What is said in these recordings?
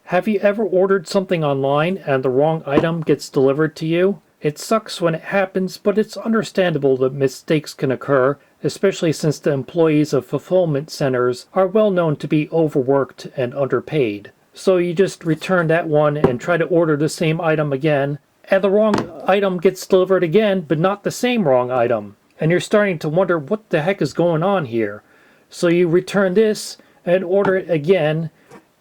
Have you ever ordered something online and the wrong item gets delivered to you? It sucks when it happens, but it's understandable that mistakes can occur, especially since the employees of fulfillment centers are well known to be overworked and underpaid. So you just return that one and try to order the same item again, and the wrong item gets delivered again, but not the same wrong item. And you're starting to wonder what the heck is going on here. So you return this and order it again,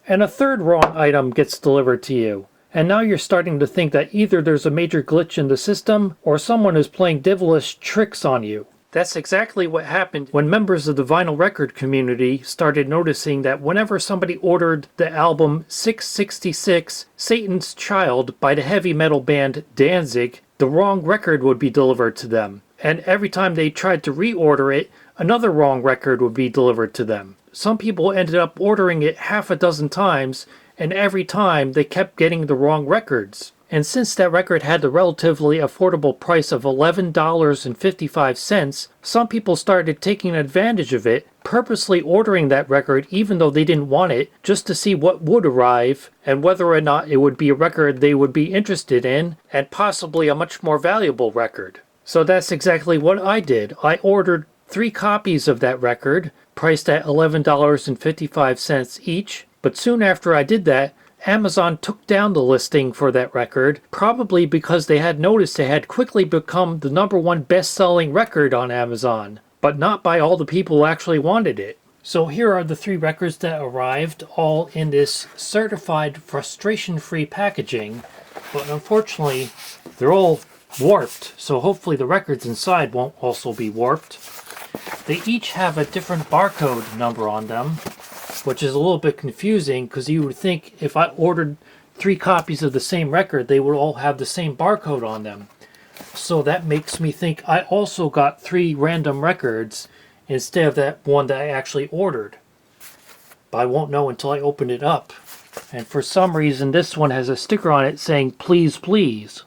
and a third wrong item gets delivered to you. And now you're starting to think that either there's a major glitch in the system or someone is playing devilish tricks on you. That's exactly what happened when members of the vinyl record community started noticing that whenever somebody ordered the album 666, Satan's Child by the heavy metal band Danzig, the wrong record would be delivered to them. And every time they tried to reorder it, another wrong record would be delivered to them. Some people ended up ordering it half a dozen times, and every time they kept getting the wrong records. And since that record had the relatively affordable price of $11.55, some people started taking advantage of it, purposely ordering that record even though they didn't want it, just to see what would arrive and whether or not it would be a record they would be interested in, and possibly a much more valuable record. So that's exactly what I did. I ordered 3 copies of that record, priced at $11.55 each, but soon after I did that, Amazon took down the listing for that record, probably because they had noticed it had quickly become the #1 best-selling record on Amazon, but not by all the people who actually wanted it. So here are the 3 records that arrived, all in this certified frustration-free packaging, but unfortunately they're all warped, so hopefully the records inside won't also be warped. They each have a different barcode number on them, which is a little bit confusing because you would think if I ordered 3 copies of the same record, they would all have the same barcode on them. So that makes me think I also got 3 random records instead of that one that I actually ordered. But I won't know until I open it up. And for some reason, this one has a sticker on it saying, "Please, please."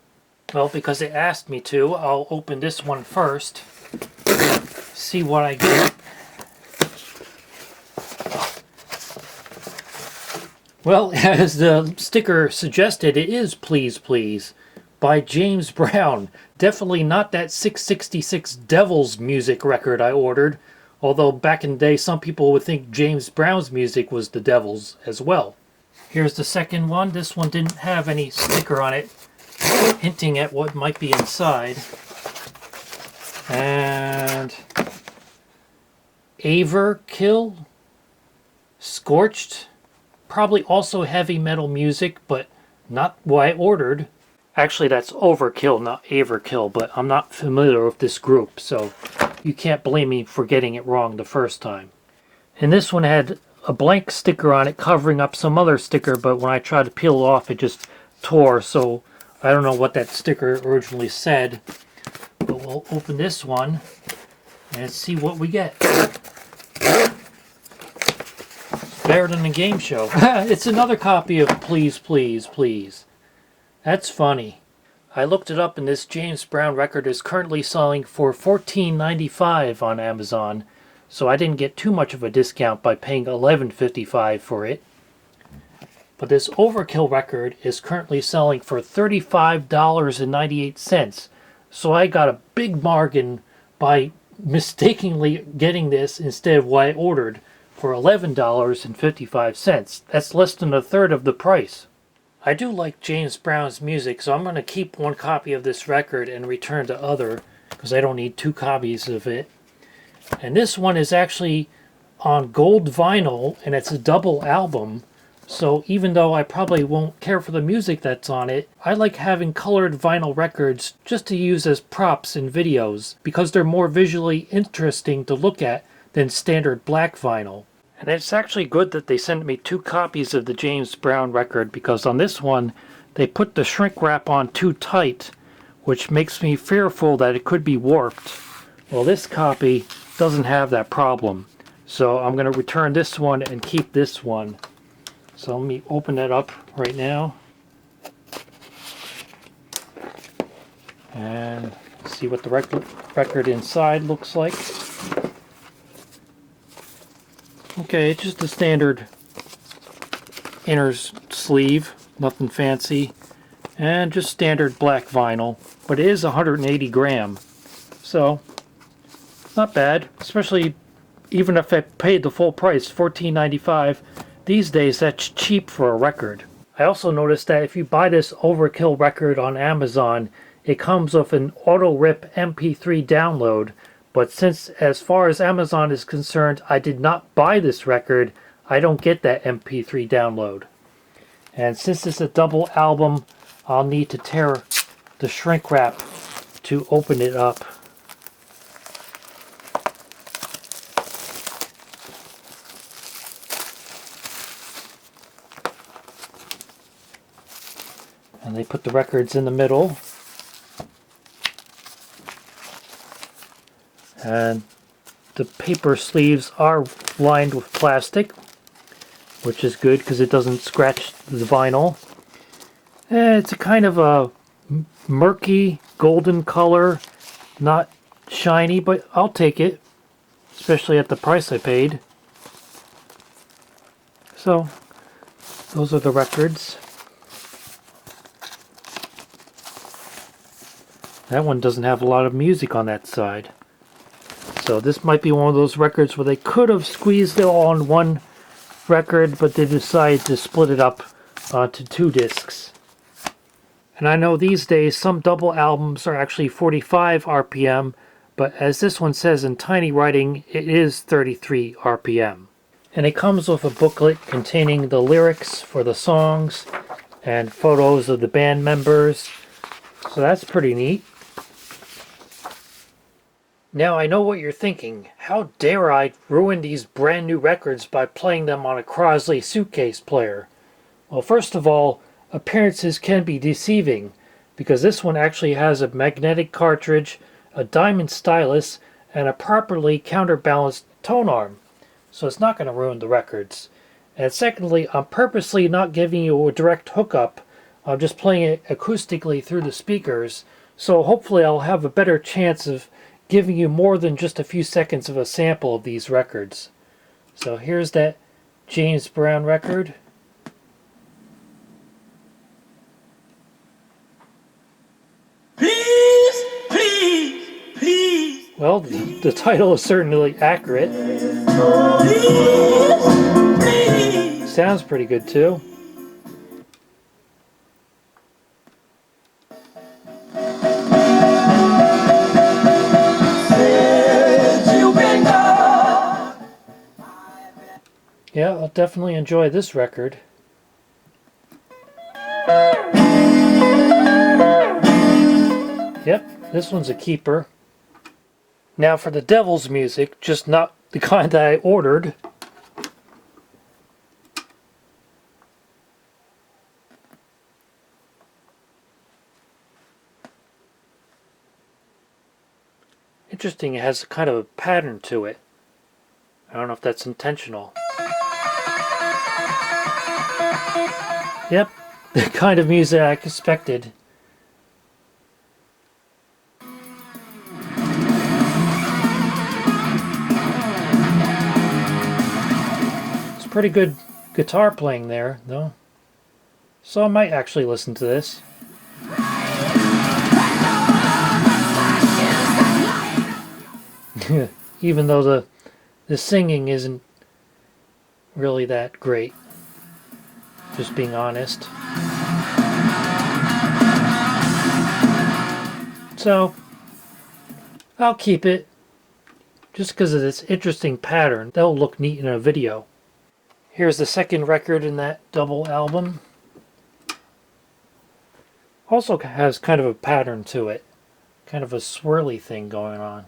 Well, because it asked me to, I'll open this one first. See what I get. Well, as the sticker suggested, it is "Please, Please" by James Brown. Definitely not that 666 Devil's Music record I ordered, although back in the day some people would think James Brown's music was the Devil's as well. Here's the second one. This one didn't have any sticker on it hinting at what might be inside. And Overkill, Scorched, probably also heavy metal music, but not what I ordered. Actually, that's Overkill, not Overkill, but I'm not familiar with this group, so you can't blame me for getting it wrong the first time. And this one had a blank sticker on it covering up some other sticker, but when I tried to peel it off, it just tore, so I don't know what that sticker originally said. But we'll open this one and see what we get. Better than the game show. It's another copy of "Please, Please, Please." That's funny. I looked it up and this James Brown record is currently selling for $14.95 on Amazon, so I didn't get too much of a discount by paying $11.55 for it. But this Overkill record is currently selling for $35.98, so I got a big bargain by mistakenly getting this instead of what I ordered for $11.55. That's less than a third of the price. I do like James Brown's music, so I'm going to keep 1 copy of this record and return the other, because I don't need 2 copies of it. And this one is actually on gold vinyl, and it's a double album, so even though I probably won't care for the music that's on it, I like having colored vinyl records just to use as props in videos, because they're more visually interesting to look at than standard black vinyl. And it's actually good that they sent me 2 copies of the James Brown record, because on this one they put the shrink wrap on too tight, which makes me fearful that it could be warped. Well, this copy doesn't have that problem, so I'm going to return this one and keep this one. So let me open that up right now and see what the record inside looks like. Okay, it's just a standard inner sleeve, nothing fancy, and just standard black vinyl, but it is 180 gram, so not bad, especially even if I paid the full price, $14.95. These days that's cheap for a record. I also noticed that if you buy this Overkill record on Amazon, it comes with an auto-rip MP3 download, but since as far as Amazon is concerned I did not buy this record, I don't get that MP3 download. And since it's a double album, I'll need to tear the shrink wrap to open it up. And they put the records in the middle. And the paper sleeves are lined with plastic, which is good because it doesn't scratch the vinyl. And it's a kind of a murky golden color, not shiny, but I'll take it, especially at the price I paid. So, those are the records. That one doesn't have a lot of music on that side. So this might be one of those records where they could have squeezed it all on one record, but they decided to split it up onto 2 discs. And I know these days some double albums are actually 45 RPM, but as this one says in tiny writing, it is 33 RPM. And it comes with a booklet containing the lyrics for the songs and photos of the band members. So that's pretty neat. Now I know what you're thinking. How dare I ruin these brand new records by playing them on a Crosley suitcase player? Well, first of all, appearances can be deceiving, because this one actually has a magnetic cartridge, a diamond stylus, and a properly counterbalanced tone arm. So it's not going to ruin the records. And secondly, I'm purposely not giving you a direct hookup. I'm just playing it acoustically through the speakers, so hopefully I'll have a better chance of giving you more than just a few seconds of a sample of these records. So here's that James Brown record. Please, please, please. Well, the title is certainly accurate. Please, please. Sounds pretty good too. Yeah, I'll definitely enjoy this record. Yep, this one's a keeper. Now for the devil's music, just not the kind that I ordered. Interesting, it has kind of a pattern to it. I don't know if that's intentional. Yep, the kind of music I expected. It's pretty good guitar playing there, though. So I might actually listen to this. Even though the singing isn't really that great. Just being honest. So, I'll keep it. Just because of this interesting pattern. That'll look neat in a video. Here's the second record in that double album. Also has kind of a pattern to it. Kind of a swirly thing going on.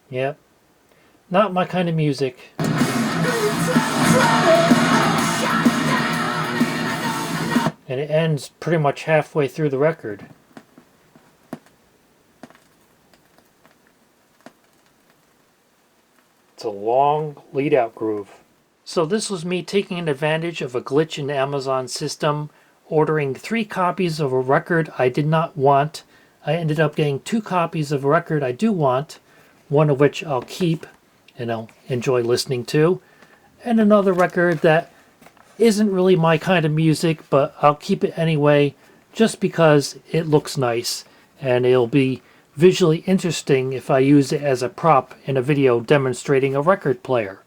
Yep. Not my kind of music. And it ends pretty much halfway through the record. It's a long lead-out groove. So this was me taking advantage of a glitch in the Amazon system, ordering 3 copies of a record I did not want. I ended up getting 2 copies of a record I do want, one of which I'll keep and I'll enjoy listening to, and another record that isn't really my kind of music, but I'll keep it anyway just because it looks nice and it'll be visually interesting if I use it as a prop in a video demonstrating a record player.